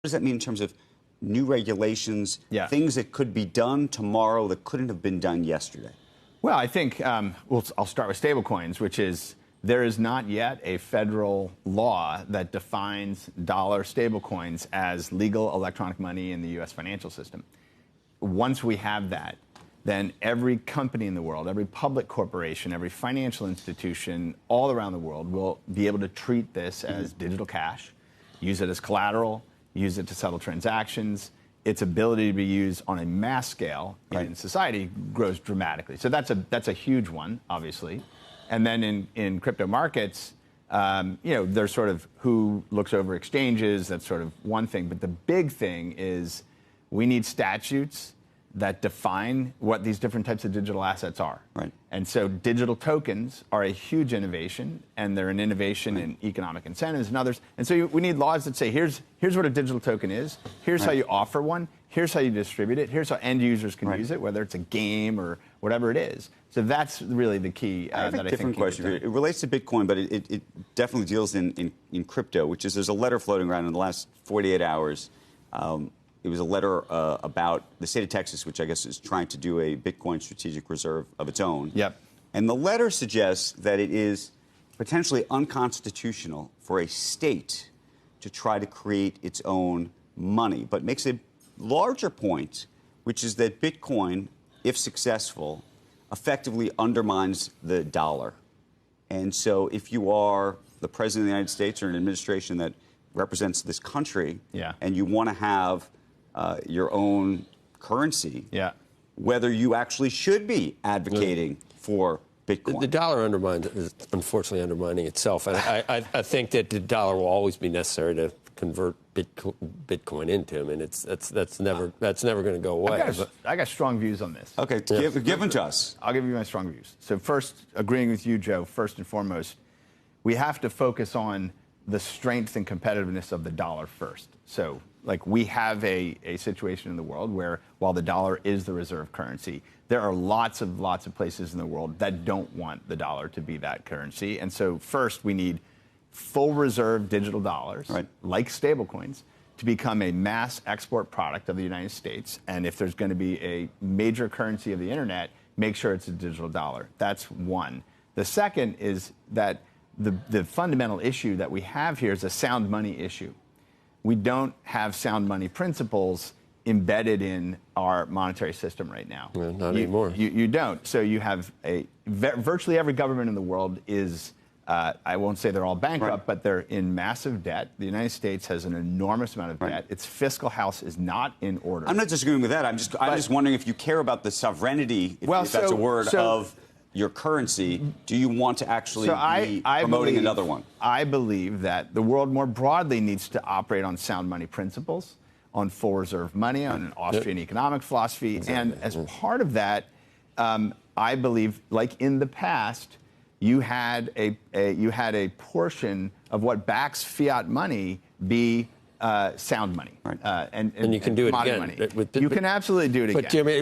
does that mean in terms of new regulations, things that could be done tomorrow that couldn't have been done yesterday? Well, I think I'll start with stablecoins, which is there is not yet a federal law that defines dollar stablecoins as legal electronic money in the U.S. financial system. Once we have that, then every company in the world, every public corporation, every financial institution all around the world will be able to treat this as digital cash, use it as collateral, use it to settle transactions. Its ability to be used on a mass scale in society grows dramatically. So that's a huge one, obviously. And then in crypto markets, there's sort of who looks over exchanges. That's sort of one thing. But the big thing is we need statutes that define what these different types of digital assets are. Right. And so digital tokens are a huge innovation, and they're an innovation in economic incentives and others. And so we need laws that say, here's what a digital token is, here's how you offer one, here's how you distribute it, here's how end users can use it, whether it's a game or whatever it is. So that's really the key. I have a different question. It relates to Bitcoin, but it definitely deals in crypto, which is there's a letter floating around in the last 48 hours. It was a letter about the state of Texas, which I guess is trying to do a Bitcoin strategic reserve of its own. Yep. And the letter suggests that it is potentially unconstitutional for a state to try to create its own money, but makes a larger point, which is that Bitcoin, if successful, effectively undermines the dollar. And so if you are the president of the United States or an administration that represents this country, and you want to have your own currency, whether you actually should be advocating for Bitcoin. The dollar is unfortunately undermining itself. And I think that the dollar will always be necessary to convert Bitcoin into. I mean, that's never going to go away. I got strong views on this. Okay, give them to us. I'll give you my strong views. So first, agreeing with you, Joe, first and foremost, we have to focus on the strength and competitiveness of the dollar first. So, like, we have a situation in the world where, while the dollar is the reserve currency, there are lots of places in the world that don't want the dollar to be that currency. And so first, we need full reserve digital dollars, like stablecoins, to become a mass export product of the United States. And if there's going to be a major currency of the internet, make sure it's a digital dollar. That's one. The second is that the fundamental issue that we have here is a sound money issue. We don't have sound money principles embedded in our monetary system right now. Well, not anymore. You don't. So you have virtually every government in the world is, I won't say they're all bankrupt, but they're in massive debt. The United States has an enormous amount of debt. Its fiscal house is not in order. I'm not disagreeing with that. I'm just wondering if you care about the sovereignty, if that's a word, of your currency. Do you want to actually be promoting another one? I believe that the world more broadly needs to operate on sound money principles, on full reserve money, on an Austrian economic philosophy. And as part of that, I believe, like in the past, you had a portion of what backs fiat money be sound money. And you can do it again. You can absolutely do it again. But Jimmy,